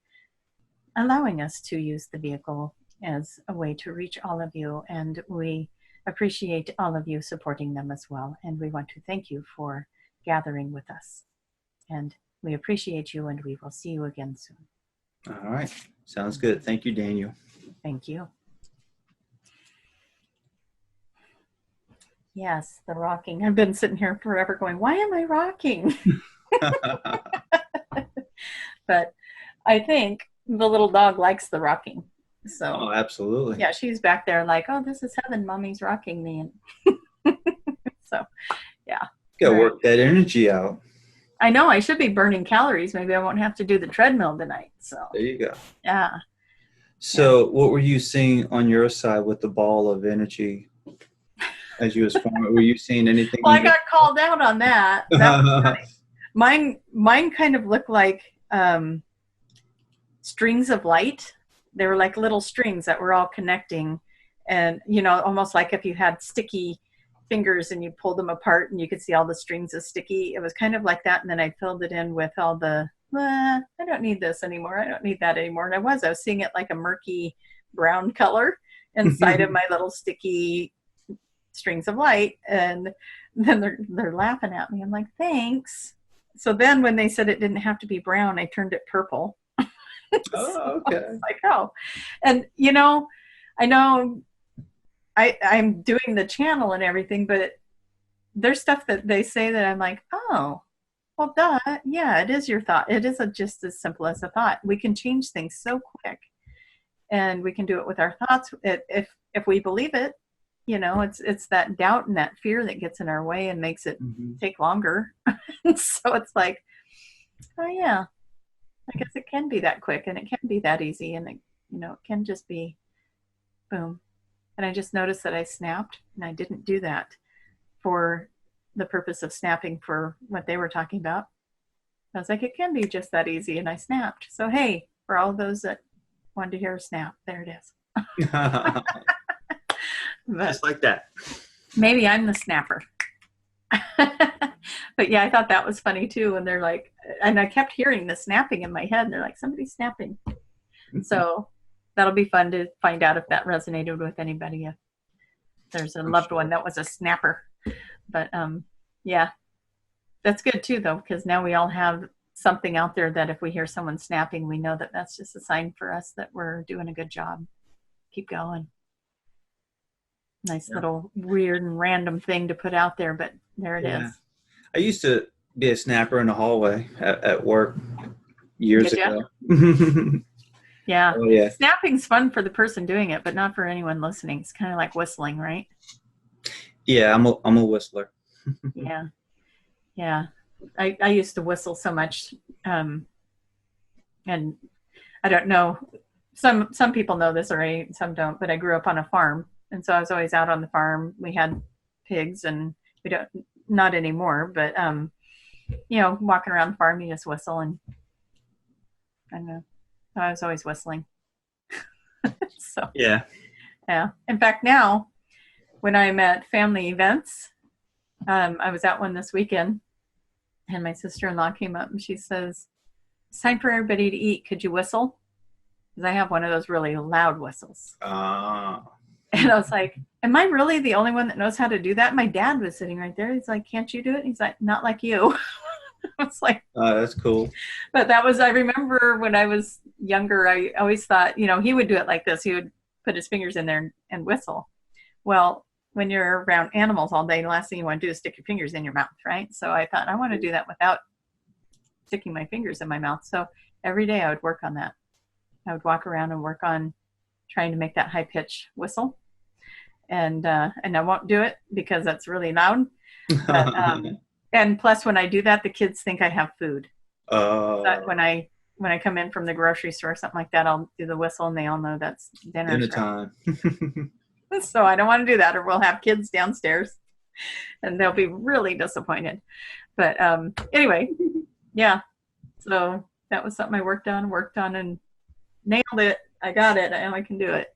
allowing us to use the vehicle as a way to reach all of you, and we appreciate all of you supporting them as well. And we want to thank you for gathering with us. And we appreciate you, and we will see you again soon. All right. Sounds good. Thank you, Daniel. Thank you. Yes, the rocking. I've been sitting here forever going, why am I rocking? But I think the little dog likes the rocking. So, oh, absolutely. Yeah, she's back there like, oh, this is heaven. Mommy's rocking me. So, yeah. You gotta work that energy out. I know. I should be burning calories. Maybe I won't have to do the treadmill tonight. So there you go. Yeah. So what were you seeing on your side with the ball of energy as you was forming? Were you seeing anything? Well, I got called out on that. That was funny. Mine kind of looked like strings of light. They were like little strings that were all connecting, And, you know, almost like if you had sticky fingers and you pulled them apart and you could see all the strings of sticky. It was kind of like that. And then I filled it in with all the, I don't need this anymore. I don't need that anymore. And I was seeing it like a murky brown color inside of my little sticky strings of light. And then they're laughing at me. I'm like, thanks. So then when they said it didn't have to be brown, I turned it purple. Oh, okay. So like, oh, and you know, I know I'm doing the channel and everything, but there's stuff that they say that I'm like, oh, well, duh. Yeah, it is your thought. It isn't just as simple as a thought. We can change things so quick, and we can do it with our thoughts. If we believe it, you know, it's that doubt and that fear that gets in our way and makes it take longer. So it's like, oh yeah, I guess it can be that quick, and it can be that easy, and it, you know, it can just be boom. And I just noticed that I snapped, and I didn't do that for the purpose of snapping for what they were talking about. I was like, it can be just that easy, and I snapped. So hey, for all those that wanted to hear a snap, there it is. Just like that. Maybe I'm the snapper. But yeah, I thought that was funny too. And they're like, and I kept hearing the snapping in my head, and they're like, somebody's snapping. So that'll be fun to find out if that resonated with anybody. If there's a loved one that was a snapper. But yeah, that's good too, though, because now we all have something out there that if we hear someone snapping, we know that that's just a sign for us that we're doing a good job. Keep going. Nice little weird and random thing to put out there, but there it is. I used to be a snapper in the hallway at work years ago. Yeah. Oh, yeah. Snapping's fun for the person doing it, but not for anyone listening. It's kind of like whistling, right? Yeah, I'm a whistler. Yeah. Yeah. I used to whistle so much. And I don't know, some people know this already, some don't, but I grew up on a farm. And so I was always out on the farm. We had pigs, and we don't, not anymore, but, you know, walking around the farm, you just whistle, and I don't know. I was always whistling. So, yeah. In fact, now when I'm at family events, I was at one this weekend, and my sister-in-law came up and she says, it's time for everybody to eat. Could you whistle? Because I have one of those really loud whistles. And I was like, am I really the only one that knows how to do that? My dad was sitting right there. He's like, can't you do it? He's like, not like you. I was like, that's cool. But that was, I remember when I was younger, I always thought, you know, he would do it like this. He would put his fingers in there and whistle. Well, when you're around animals all day, the last thing you want to do is stick your fingers in your mouth, right? So I thought, I want to do that without sticking my fingers in my mouth. So every day I would work on that. I would walk around and work on trying to make that high pitch whistle. And I won't do it because that's really loud. But, and plus, when I do that, the kids think I have food. But when I come in from the grocery store or something like that, I'll do the whistle, and they all know that's dinner time. So I don't want to do that, or we'll have kids downstairs, and they'll be really disappointed. But anyway, yeah. So that was something I worked on, and nailed it. I got it, and I can do it.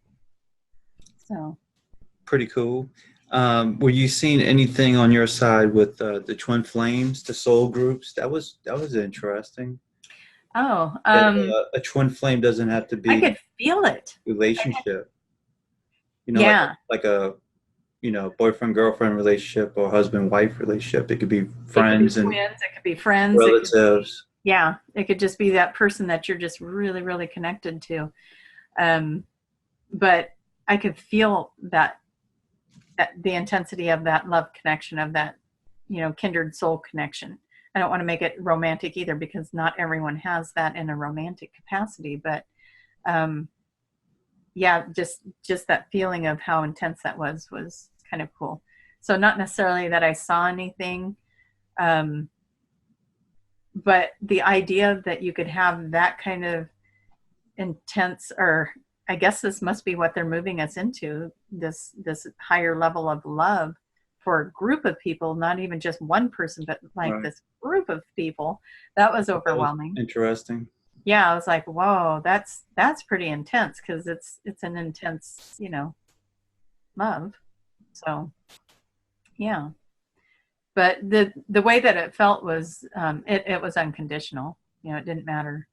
So. Pretty cool. Were you seeing anything on your side with the twin flames, the soul groups? That was interesting. Oh, a twin flame doesn't have to be. I could feel it. Relationship. You know, yeah. like a you know, boyfriend girlfriend relationship or husband wife relationship. It could be friends, it could be twins, it could be friends, relatives. It could just be that person that you're just really, really connected to. But I could feel that the intensity of that love connection, of that, you know, kindred soul connection. I don't want to make it romantic either, because not everyone has that in a romantic capacity, but just that feeling of how intense that was kind of cool. So not necessarily that I saw anything, but the idea that you could have that kind of intense, or I guess this must be what they're moving us into, this higher level of love for a group of people, not even just one person, but like this group of people. That was overwhelming. That was interesting. Yeah, I was like, whoa, that's pretty intense, because it's an intense, you know, love. So, yeah. But the way that it felt was, it was unconditional. You know, it didn't matter.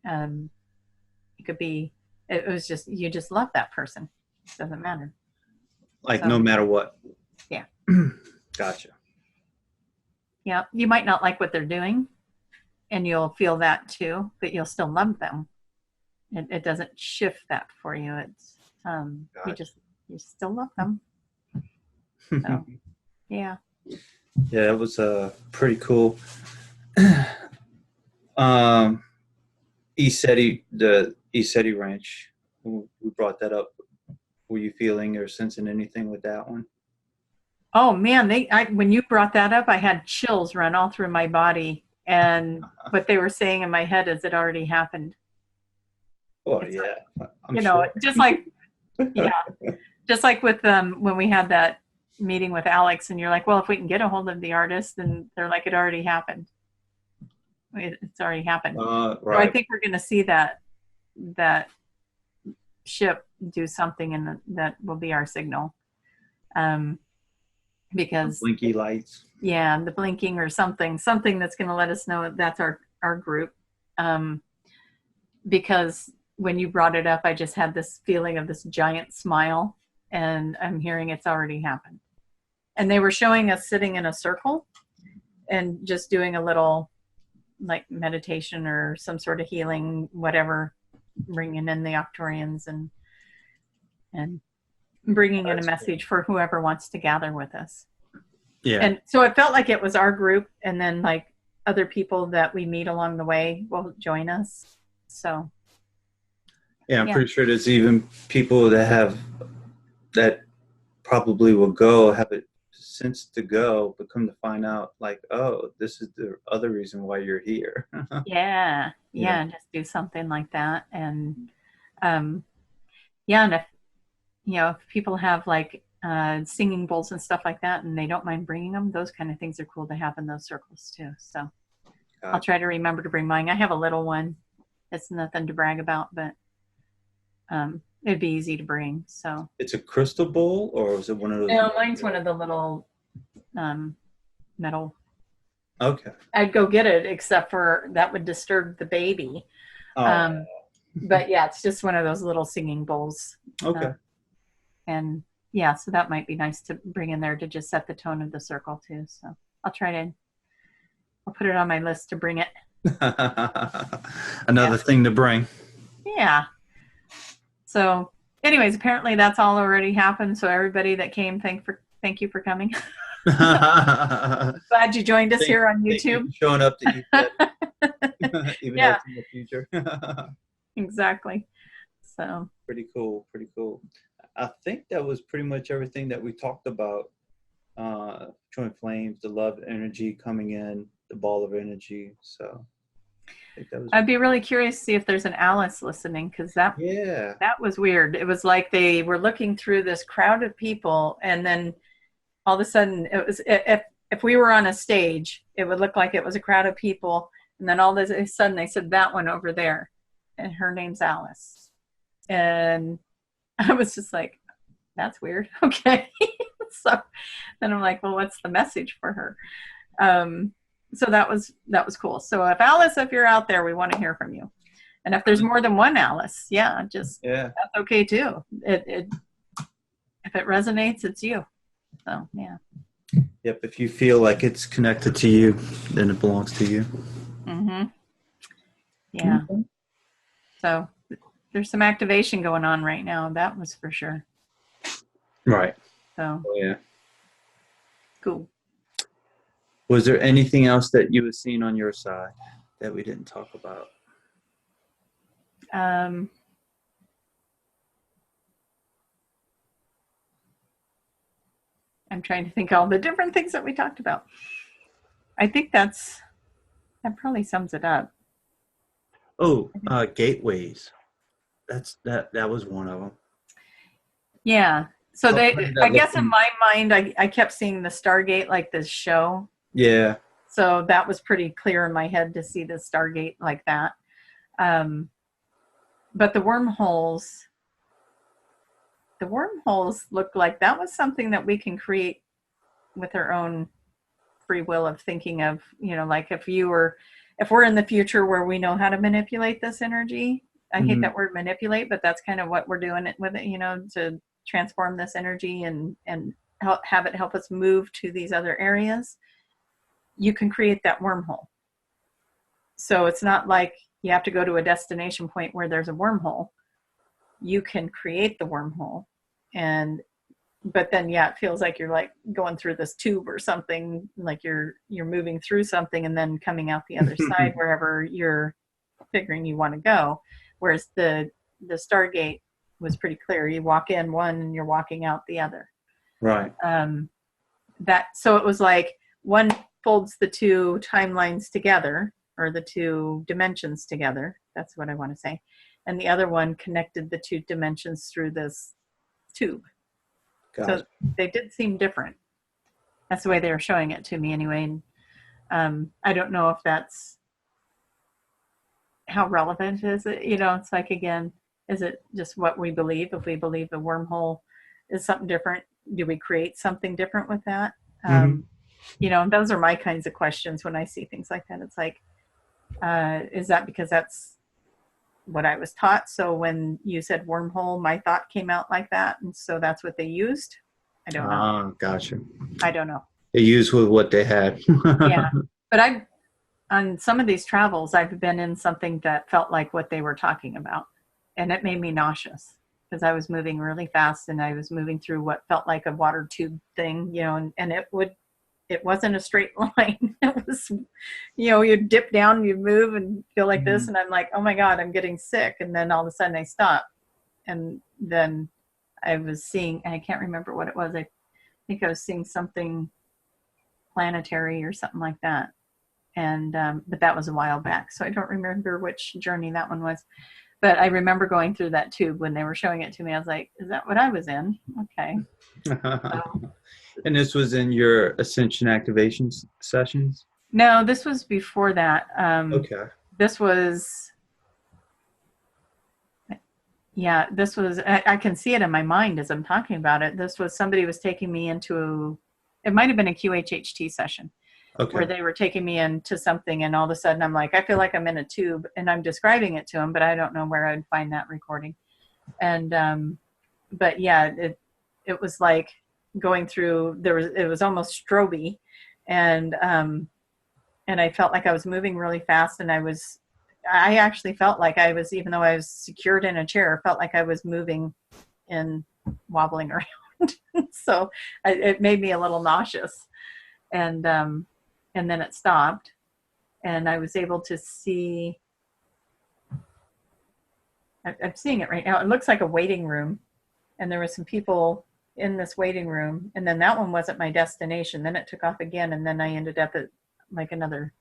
It could be, it was just, you just love that person. It doesn't matter. Like So, no matter what. Yeah. Gotcha. Yeah. You might not like what they're doing, and you'll feel that too, but you'll still love them. It doesn't shift that for you. It's, Gotcha. you still love them. So, yeah. Yeah, it was pretty cool. The ESETI Ranch, we brought that up. Were you feeling or sensing anything with that one? Oh man, when you brought that up, I had chills run all through my body, and what they were saying in my head is it already happened. Oh, It's yeah. I'm you know, sure. just like, yeah, just like with when we had that meeting with Alex, and you're like, well, if we can get a hold of the artist, then they're like, it already happened. It's already happened. So I Right. think we're going to see that ship do something, and that will be our signal. Because Blinky lights. yeah, the blinking or something that's going to let us know that's our group. Because when you brought it up, I just had this feeling of this giant smile, and I'm hearing it's already happened. And they were showing us sitting in a circle and just doing a little like meditation or some sort of healing, whatever, bringing in the Octorians and bringing in a message for whoever wants to gather with us. Yeah. And so it felt like it was our group, and then like other people that we meet along the way will join us. So yeah, I'm pretty sure there's even people that probably will go, have a sense to go, but come to find out like, oh, this is the other reason why you're here. yeah, just do something like that. And and if if people have like singing bowls and stuff like that, and they don't mind bringing them, those kind of things are cool to have in those circles too. So I'll try to remember to bring mine. I have a little one. It's nothing to brag about, but it'd be easy to bring. So it's a crystal bowl, or is it one of those? no, mine's one of the little metal. Okay. I'd go get it, except for that would disturb the baby. Oh. But yeah, it's just one of those little singing bowls. Okay. And yeah, so that might be nice to bring in there to just set the tone of the circle too. So I'll put it on my list to bring it. Another thing to bring. Yeah. So anyways, apparently that's all already happened. So everybody that came, thank you for coming. Glad you joined us here on YouTube. Thank you for showing up to eat that. Even though it's in the future. Exactly. So pretty cool. I think that was pretty much everything that we talked about. Twin flames, the love energy coming in, the ball of energy. So I think that was. I'd be really curious to see if there's an Alice listening, because that was weird. It was like they were looking through this crowd of people, and then all of a sudden it was, if we were on a stage, it would look like it was a crowd of people, and then all of a sudden they said that one over there, and her name's Alice, and I was just like, that's weird. Okay. So then I'm like, well, what's the message for her? So that was cool. So if Alice, if you're out there, we want to hear from you. And if there's more than one Alice, that's okay too. If it resonates, it's you. So yeah. Yep. If you feel like it's connected to you, then it belongs to you. Mm-hmm. Yeah. Mm-hmm. So there's some activation going on right now. That was for sure. Right. So. Oh, yeah. Cool. Was there anything else that you were seeing on your side that we didn't talk about? I'm trying to think all the different things that we talked about. I think that probably sums it up. Oh, gateways. That was one of them. Yeah. So I guess in my mind, I kept seeing the Stargate like this show. Yeah. So that was pretty clear in my head to see the Stargate like that. But the wormholes, the wormholes look like that was something that we can create with our own free will of thinking of, like if we're in the future where we know how to manipulate this energy. I hate that word manipulate, but that's kind of what we're doing with it, to transform this energy and have it help us move to these other areas. You can create that wormhole. So it's not like you have to go to a destination point where there's a wormhole. You can create the wormhole, but then it feels like you're like going through this tube or something, like you're moving through something and then coming out the other side wherever you're figuring you want to go. Whereas the Stargate was pretty clear. You walk in one and you're walking out the other. Right. So it was like one folds the two timelines together, or the two dimensions together. That's what I want to say. And the other one connected the two dimensions through this tube. So they did seem different. That's the way they were showing it to me anyway. And I don't know if that's how relevant is it. It's like, again, is it just what we believe? If we believe the wormhole is something different, do we create something different with that? And those are my kinds of questions when I see things like that. It's like, is that because that's what I was taught? So when you said wormhole, my thought came out like that, and so that's what they used. I don't know. Gotcha. I don't know. They used with what they had. Yeah, but on some of these travels, I've been in something that felt like what they were talking about, and it made me nauseous because I was moving really fast and I was moving through what felt like a water tube thing, and it wasn't a straight line. It was, you'd dip down, you'd move and feel like this. And I'm like, oh my God, I'm getting sick. And then all of a sudden I stopped. And then I was seeing, I can't remember what it was. I think I was seeing something planetary or something like that. And, but that was a while back. So I don't remember which journey that one was. But I remember going through that tube when they were showing it to me. I was like, is that what I was in? Okay. So, and this was in your Ascension activation sessions? No, this was before that. Okay. This was, I can see it in my mind as I'm talking about it. This was, somebody was taking me into, it might have been a QHHT session. Okay. Where they were taking me into something, and all of a sudden I'm like, I feel like I'm in a tube, and I'm describing it to them, but I don't know where I'd find that recording. And, but yeah, it was like going through, it was almost strobe, and I felt like I was moving really fast, and I actually felt like I was, even though I was secured in a chair, felt like I was moving and wobbling around. So it made me a little nauseous. And then it stopped, and I was able to see, I'm seeing it right now. It looks like a waiting room, and there were some people in this waiting room, and then that one wasn't my destination. Then it took off again, and then I ended up at like another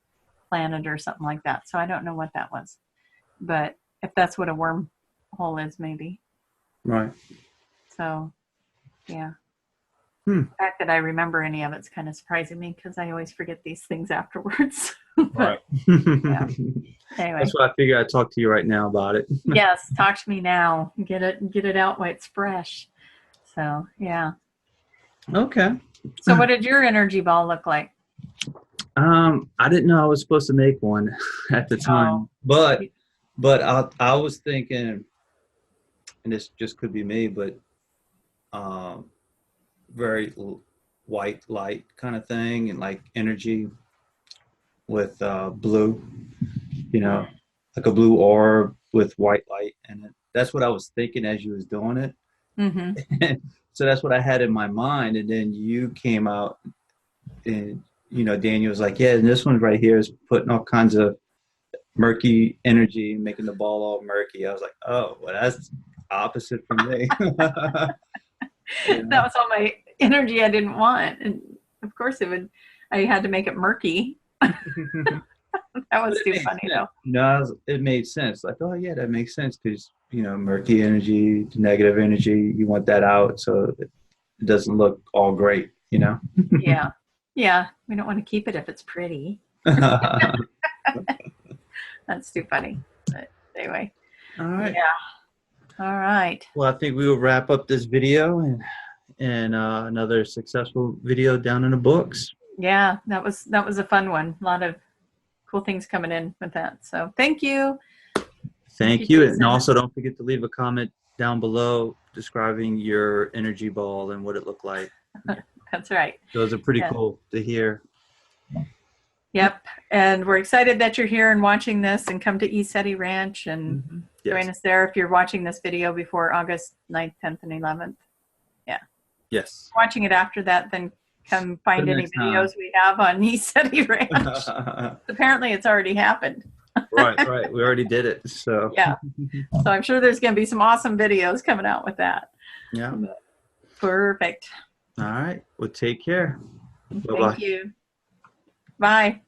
planet or something like that. So I don't know what that was, but if that's what a wormhole is, maybe. Right. So, yeah. The fact that I remember any of it's kind of surprising me, because I always forget these things afterwards. Right. Yeah. Anyway, that's why I figured I'd talk to you right now about it. Yes, talk to me now. Get it out while it's fresh. So yeah. Okay. So what did your energy ball look like? I didn't know I was supposed to make one at the time, but I was thinking, and this just could be me, but very white light kind of thing, and like energy with blue, like a blue orb with white light in it. That's what I was thinking as you was doing it. Mm-hmm. So that's what I had in my mind. And then you came out, and Daniel was like, yeah, and this one right here is putting all kinds of murky energy, making the ball all murky. I was like, oh, well, that's opposite from me. That was all my energy I didn't want, and of course I had to make it murky. That was too funny though. No, it made sense. Like, oh yeah, that makes sense, because murky energy, negative energy, you want that out so it doesn't look all great. Yeah, we don't want to keep it if it's pretty. That's too funny. But anyway, all right. Yeah. All right. Well, I think we will wrap up this video and another successful video down in the books. Yeah, that was a fun one. A lot of cool things coming in with that. So thank you. Thank you. And Jason. also don't forget to leave a comment down below describing your energy ball and what it looked like. That's right. Those are pretty cool to hear. Yep. And we're excited that you're here and watching this, and come to Yeti Ranch and join us there if you're watching this video before August 9th, 10th, and 11th. Yeah. Yes. Watching it after that, then come find any videos we have on Yeti Ranch. Apparently it's already happened. Right. We already did it. So yeah. So I'm sure there's going to be some awesome videos coming out with that. Yeah. Perfect. All right. Well, take care. Bye-bye. Thank you. Bye.